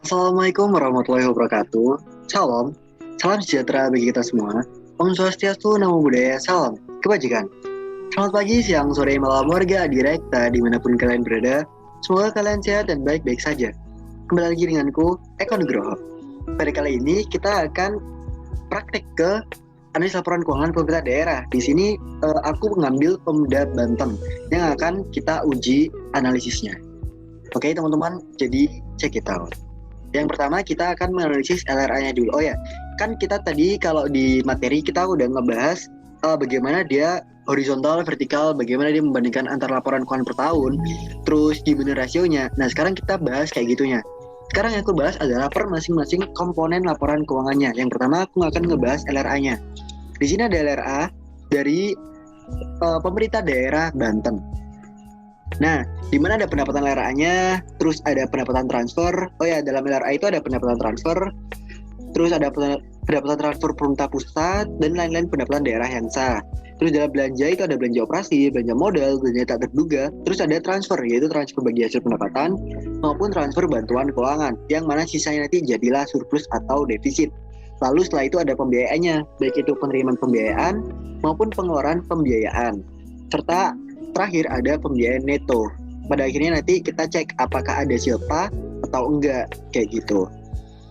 Assalamualaikum warahmatullahi wabarakatuh. Salam, salam sejahtera bagi kita semua. Om Swastiastu, Namo Buddhaya, salam kebajikan. Selamat pagi, siang, sore, malam warga Adirekta dimanapun kalian berada. Semoga kalian sehat dan baik-baik saja. Kembali lagi denganku, Eko Nugroho. Pada kali ini kita akan praktek ke analis laporan keuangan pemerintah daerah. Di sini aku mengambil Pemda Banten yang akan kita uji analisisnya. Oke teman-teman, jadi check it out. Yang pertama kita akan menganalisis LRA-nya dulu. Oh ya, kan kita tadi kalau di materi kita udah ngebahas bagaimana dia horizontal, vertikal, bagaimana dia membandingkan antar laporan keuangan per tahun, terus gimana rasionya. Nah sekarang kita bahas kayak gitunya. Sekarang yang aku bahas adalah per masing-masing komponen laporan keuangannya. Yang pertama aku akan ngebahas LRA-nya. Di sini ada LRA dari pemerintah daerah Banten. Nah, di mana ada pendapatan LRA-nya, terus ada pendapatan transfer. Oh ya, dalam LRA itu ada pendapatan transfer, terus ada pendapatan transfer pemerintah pusat, dan lain-lain pendapatan daerah yang sah. Terus dalam belanja itu ada belanja operasi, belanja modal, belanja tak terduga. Terus ada transfer, yaitu transfer bagi hasil pendapatan, maupun transfer bantuan keuangan, yang mana sisanya nanti jadilah surplus atau defisit. Lalu setelah itu ada pembiayaannya, baik itu penerimaan pembiayaan maupun pengeluaran pembiayaan. Serta terakhir ada pembiayaan neto. Pada akhirnya nanti kita cek apakah ada silpa atau enggak, kayak gitu.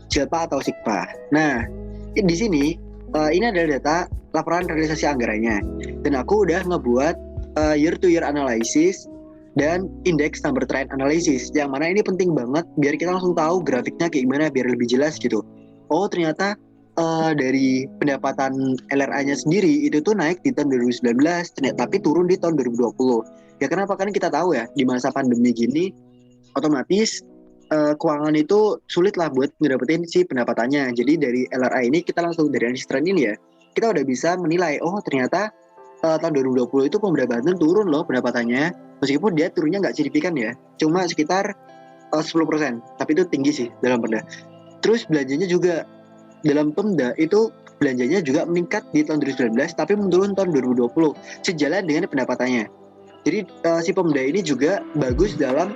Silpa atau sikpa. Nah, di sini ini adalah data laporan realisasi anggarannya. Dan aku udah ngebuat year to year analysis dan index number trend analysis. Yang mana ini penting banget biar kita langsung tahu grafiknya kayak gimana biar lebih jelas gitu. Oh, ternyata dari pendapatan LRA-nya sendiri itu tuh naik di tahun 2019 tapi turun di tahun 2020. Ya kenapa? Kan kita tahu ya di masa pandemi gini otomatis keuangan itu sulit lah buat ngedapetin si pendapatannya. Jadi dari LRA ini kita langsung dari analis trend ini ya kita udah bisa menilai oh ternyata tahun 2020 itu Pemda Banten turun loh pendapatannya, meskipun dia turunnya nggak signifikan ya, cuma sekitar 10%, tapi itu tinggi sih dalam Pemda. Terus belanjanya juga dalam Pemda itu belanjanya juga meningkat di tahun 2019 tapi menurun tahun 2020 sejalan dengan pendapatannya. Jadi si Pemda ini juga bagus dalam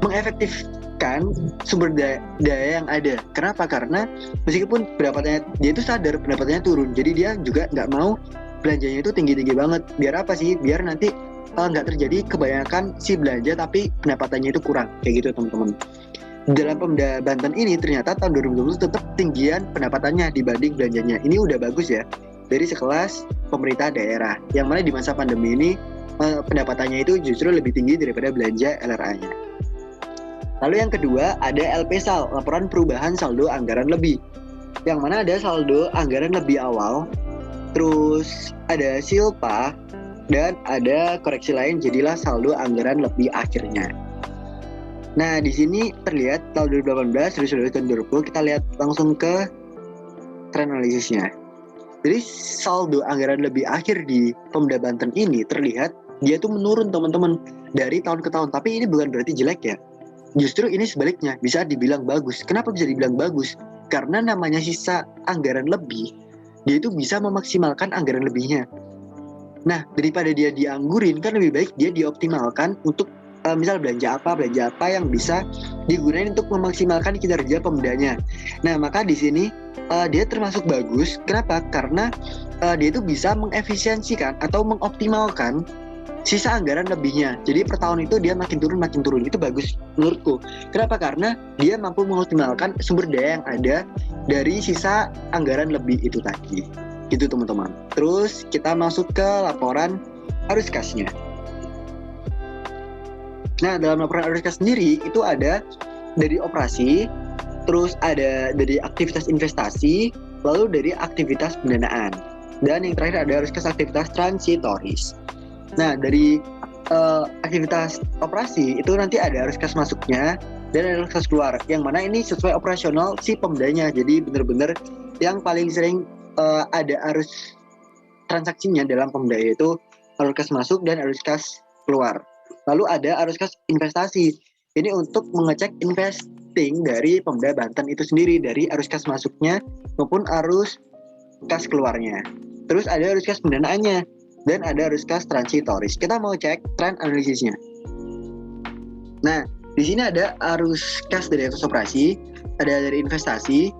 mengefektifkan sumber daya yang ada. Kenapa? Karena meskipun pendapatannya dia itu sadar pendapatannya turun, jadi dia juga nggak mau belanjanya itu tinggi-tinggi banget. Biar apa sih? Biar nanti nggak terjadi kebanyakan si belanja tapi pendapatannya itu kurang, kayak gitu teman-teman. Dalam Pemda Banten ini ternyata tahun 2020 tetap tinggian pendapatannya dibanding belanjanya. Ini udah bagus ya dari sekelas pemerintah daerah yang mana di masa pandemi ini pendapatannya itu justru lebih tinggi daripada belanja LRA-nya. Lalu yang kedua ada LPSAL, laporan perubahan saldo anggaran lebih, yang mana ada saldo anggaran lebih awal, terus ada silpa, dan ada koreksi lain jadilah saldo anggaran lebih akhirnya. Nah, di sini terlihat tahun 2018, terus tahun 2020, kita lihat langsung ke trend analisisnya. Jadi saldo anggaran lebih akhir di Pemda Banten ini terlihat dia tuh menurun teman-teman dari tahun ke tahun. Tapi ini bukan berarti jelek ya. Justru ini sebaliknya bisa dibilang bagus. Kenapa bisa dibilang bagus? Karena namanya sisa anggaran lebih, dia itu bisa memaksimalkan anggaran lebihnya. Nah, daripada dia dianggurin kan lebih baik dia dioptimalkan untuk misal belanja apa yang bisa digunakan untuk memaksimalkan kinerja pemdanya. Nah, maka di sini dia termasuk bagus. Kenapa? Karena dia itu bisa mengefisiensikan atau mengoptimalkan sisa anggaran lebihnya. Jadi per tahun itu dia makin turun. Itu bagus menurutku. Kenapa? Karena dia mampu mengoptimalkan sumber daya yang ada dari sisa anggaran lebih itu tadi. Gitu teman-teman. Terus kita masuk ke laporan arus kasnya. Nah, dalam laporan arus kas sendiri itu ada dari operasi, terus ada dari aktivitas investasi, lalu dari aktivitas pendanaan. Dan yang terakhir ada arus kas aktivitas transitoris. Nah, dari aktivitas operasi itu nanti ada arus kas masuknya dan ada arus kas keluar. Yang mana ini sesuai operasional si pemdanya. Jadi benar-benar yang paling sering ada arus transaksinya dalam pemda itu arus kas masuk dan arus kas keluar. Lalu ada arus kas investasi. Ini untuk mengecek investing dari Pemda Banten itu sendiri, dari arus kas masuknya maupun arus kas keluarnya. Terus ada arus kas pendanaannya dan ada arus kas transitoris. Kita mau cek trend analisisnya. Nah, Di sini ada arus kas dari arus operasi, ada dari investasi,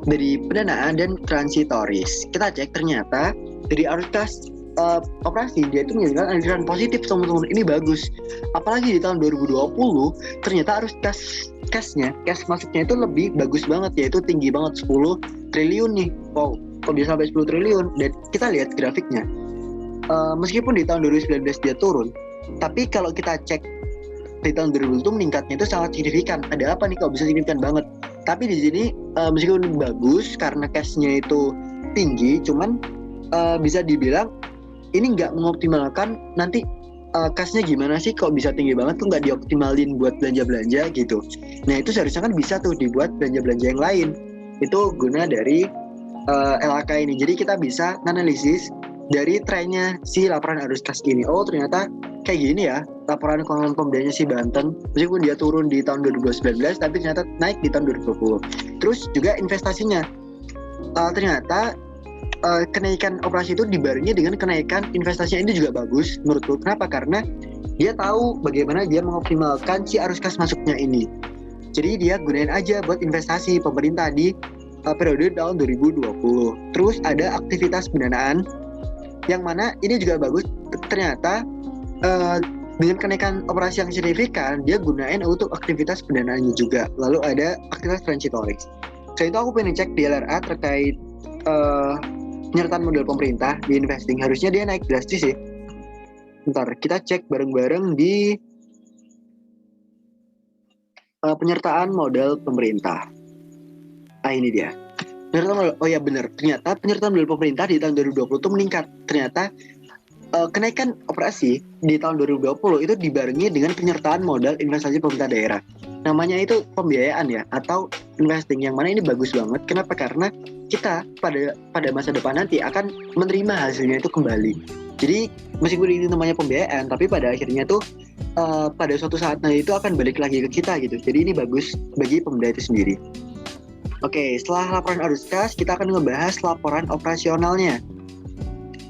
dari pendanaan, dan transitoris. Kita cek ternyata dari arus kas operasi dia itu menunjukkan aliran positif teman-teman. Ini bagus. Apalagi di tahun 2020 ternyata arus cash masuknya itu lebih bagus banget, yaitu tinggi banget 10 triliun nih. Wow, kok bisa sampai 10 triliun? Dan kita lihat grafiknya. Meskipun di tahun 2019 dia turun, tapi kalau kita cek di tahun 2020 itu meningkatnya itu sangat signifikan. Ada apa nih kok bisa signifikan banget? Tapi di sini meskipun bagus karena cashnya itu tinggi, cuman bisa dibilang ini nggak mengoptimalkan nanti cashnya gimana sih kok bisa tinggi banget tuh nggak dioptimalin buat belanja-belanja gitu. Nah itu seharusnya kan bisa tuh dibuat belanja-belanja yang lain. Itu guna dari LHK ini. Jadi kita bisa analisis dari trennya si laporan arus kas ini. Oh ternyata kayak gini ya laporan keuangan pemdanya si Banten, meskipun dia turun di tahun 2019 tapi ternyata naik di tahun 2020. Terus juga investasinya ternyata kenaikan operasi itu dibarengi dengan kenaikan investasinya. Ini juga bagus menurutku. Kenapa? Karena dia tahu bagaimana dia mengoptimalkan si arus kas masuknya ini. Jadi dia gunain aja buat investasi pemerintah di periode tahun 2020. Terus ada aktivitas pendanaan yang mana ini juga bagus. Ternyata dengan kenaikan operasi yang signifikan, dia gunain untuk aktivitas pendanaannya juga. Lalu ada aktivitas transitoris. Selain itu aku pengen cek di LRA terkait penyertaan modal pemerintah di investing. Harusnya dia naik drastis sih. Bentar, kita cek bareng-bareng di penyertaan modal pemerintah. Ini dia. Penyertaan modal, oh ya benar. Ternyata penyertaan modal pemerintah di tahun 2020 itu meningkat. Ternyata kenaikan operasi di tahun 2020 itu dibarengi dengan penyertaan modal investasi pemerintah daerah. Namanya itu pembiayaan ya, atau investing, yang mana ini bagus banget. Kenapa? Karena kita pada masa depan nanti akan menerima hasilnya itu kembali. Jadi meskipun ini namanya pembiayaan, tapi pada akhirnya tuh pada suatu saat nanti itu akan balik lagi ke kita gitu. Jadi ini bagus bagi pemda itu sendiri. Oke, setelah laporan arus kas, kita akan ngebahas laporan operasionalnya.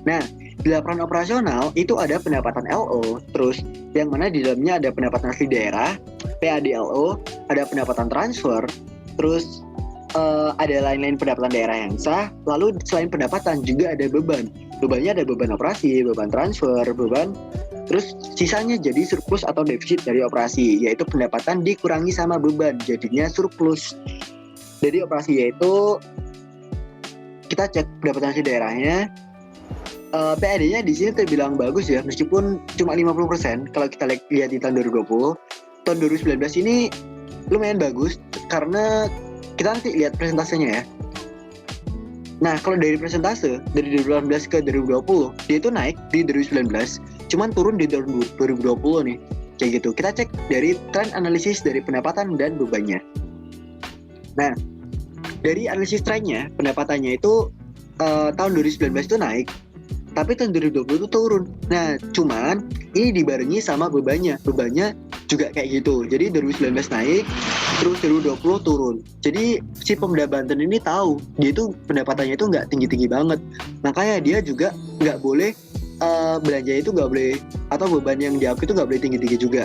Nah, di laporan operasional itu ada pendapatan LO, terus yang mana di dalamnya ada pendapatan asli daerah, PADLO, ada pendapatan transfer, terus ada lain-lain pendapatan daerah yang sah. Lalu selain pendapatan juga ada beban. Bebannya ada beban operasi, beban transfer, beban, terus sisanya jadi surplus atau defisit dari operasi, yaitu pendapatan dikurangi sama beban, jadinya surplus. Dari operasi yaitu kita cek pendapatan asli daerahnya. PAD-nya di sini terbilang bagus ya, meskipun cuma 50%. Kalau kita lihat di tahun 2020, tahun 2019 ini lumayan bagus karena kita nanti lihat presentasenya ya. Nah, kalau dari presentase dari 2018 ke 2020, dia itu naik di 2019, cuman turun di 2020 nih. Kayak gitu. Kita cek dari tren analisis dari pendapatan dan bebannya. Nah, dari analisis trennya, pendapatannya itu tahun 2019 itu naik, tapi tahun 2020 itu turun. Nah, cuman ini dibarengi sama bebannya. Bebannya juga kayak gitu. Jadi 2019 naik, terus 2020 turun. Jadi si Pemda Banten ini tahu dia itu pendapatannya itu nggak tinggi-tinggi banget. Makanya dia juga nggak boleh belanja itu nggak boleh, atau beban yang diakui itu nggak boleh tinggi-tinggi juga.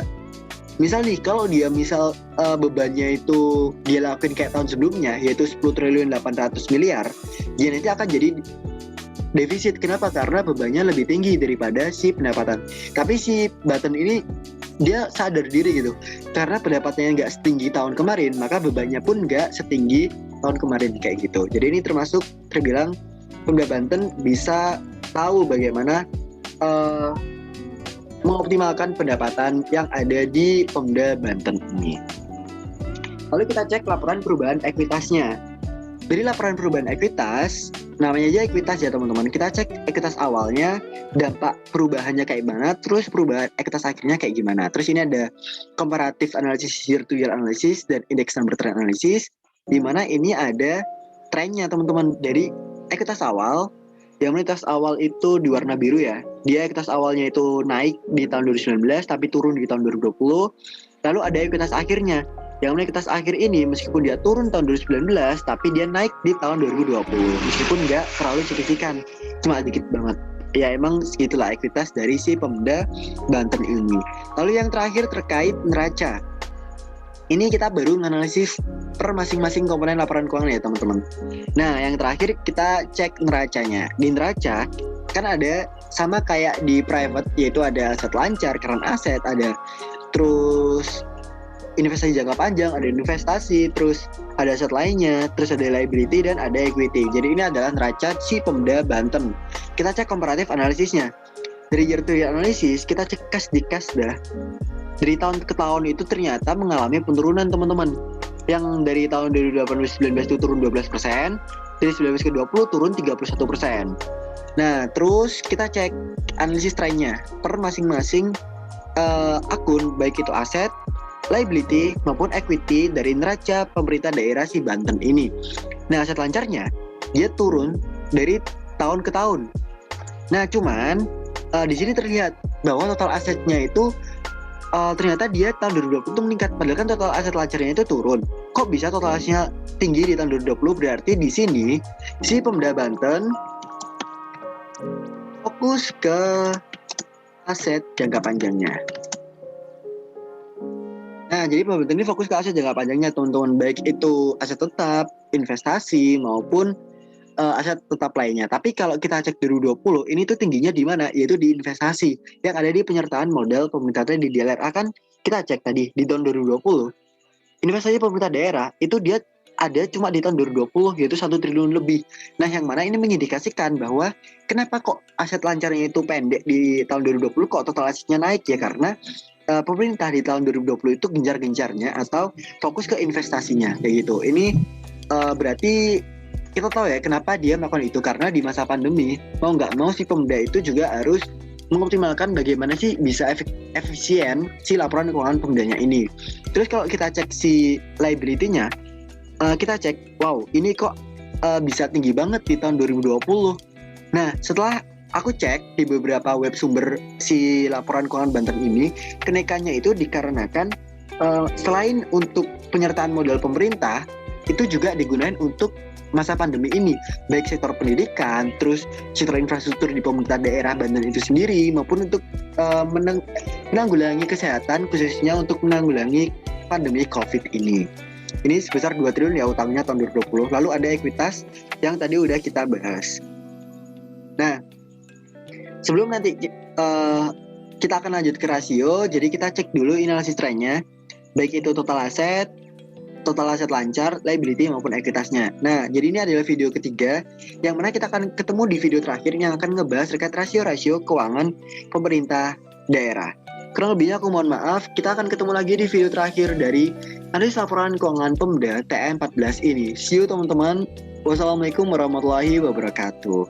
Misal nih, kalau dia bebannya itu dia lakuin kayak tahun sebelumnya, yaitu 10 triliun 800 miliar, dia nanti akan jadi defisit. Kenapa? Karena bebannya lebih tinggi daripada si pendapatan. Tapi si Banten ini dia sadar diri gitu, karena pendapatannya nggak setinggi tahun kemarin, maka bebannya pun nggak setinggi tahun kemarin kayak gitu. Jadi ini terbilang Pemda Banten bisa tahu bagaimana mengoptimalkan pendapatan yang ada di Pemda Banten ini. Lalu kita cek laporan perubahan ekuitasnya. Dari laporan perubahan ekuitas, namanya aja ekuitas ya teman-teman. Kita cek ekuitas awalnya, dampak perubahannya kayak mana, terus perubahan ekuitas akhirnya kayak gimana. Terus ini ada comparative analysis, year to year analysis, dan index number trend analysis, di mana ini ada trennya teman-teman. Dari ekuitas awal, yang ekuitas awal itu di warna biru ya. Dia ekuitas awalnya itu naik di tahun 2019, tapi turun di tahun 2020. Lalu ada ekuitas akhirnya. Yang mana ekuitas akhir ini meskipun dia turun tahun 2019, tapi dia naik di tahun 2020. Meskipun nggak terlalu signifikan, cuma dikit banget. Ya emang segitulah ekuitas dari si Pemda Banten ini. Lalu yang terakhir terkait neraca. Ini kita baru menganalisis per masing-masing komponen laporan keuangan ya teman-teman. Nah, yang terakhir kita cek neracanya. Di neraca kan ada sama kayak di private, yaitu ada aset lancar, current aset, ada terus investasi jangka panjang, ada investasi, terus ada aset lainnya, terus ada liability dan ada equity. Jadi ini adalah neraca si Pemda Banten. Kita cek komparatif analisisnya. Dari year to year analisis, kita cek kas di kas dah. Dari tahun ke tahun itu ternyata mengalami penurunan teman-teman. Yang dari tahun 2018-19 itu turun 12%, dari 19 ke 20 turun 31%. Nah, terus kita cek analisis trennya per masing-masing akun, baik itu aset, liability maupun equity dari neraca pemerintah daerah si Banten ini. Nah, aset lancarnya dia turun dari tahun ke tahun. Nah, cuman di sini terlihat bahwa total asetnya itu ternyata dia tahun 2020 itu meningkat, padahal kan total aset lancarnya itu turun. Kok bisa total asetnya tinggi di tahun 2020? Berarti di sini si Pemda Banten fokus ke aset jangka panjangnya. Nah, jadi Pemda Banten ini fokus ke aset jangka panjangnya teman-teman, baik itu aset tetap, investasi maupun aset tetap lainnya. Tapi kalau kita cek 2020, ini tuh tingginya di mana? Yaitu di investasi yang ada di penyertaan modal pemerintah di DLRA. Kan kita cek tadi di tahun 2020, investasi pemerintah daerah itu dia ada cuma di tahun 2020, yaitu 1 triliun lebih. Nah, yang mana ini mengindikasikan bahwa kenapa kok aset lancarnya itu pendek di tahun 2020, kok total asetnya naik ya? Karena pemerintah di tahun 2020 itu gencar-gencarnya atau fokus ke investasinya kayak gitu. Ini berarti kita tahu ya kenapa dia melakukan itu, karena di masa pandemi mau nggak mau si Pemda itu juga harus mengoptimalkan bagaimana sih bisa efisien si laporan keuangan Pemdanya ini. Terus kalau kita cek si liability-nya, kita cek, wow ini kok bisa tinggi banget di tahun 2020. Nah, setelah aku cek di beberapa web sumber si laporan keuangan Banten ini, kenaikannya itu dikarenakan selain untuk penyertaan modal pemerintah, itu juga digunakan untuk masa pandemi ini, baik sektor pendidikan, terus sektor infrastruktur di pemerintah daerah Banten itu sendiri, maupun untuk menanggulangi kesehatan, khususnya untuk menanggulangi pandemi COVID ini. Ini sebesar 2 triliun ya utangnya tahun 2020. Lalu ada ekuitas yang tadi udah kita bahas. Nah, sebelum nanti kita akan lanjut ke rasio, jadi kita cek dulu analisis trennya, baik itu total aset lancar, liability maupun ekuitasnya. Nah, jadi ini adalah video ketiga yang mana kita akan ketemu di video terakhir yang akan ngebahas terkait rasio-rasio keuangan pemerintah daerah. Kurang lebihnya aku mohon maaf, kita akan ketemu lagi di video terakhir dari analisis laporan keuangan Pemda TM14 ini. See you teman-teman. Wassalamualaikum warahmatullahi wabarakatuh.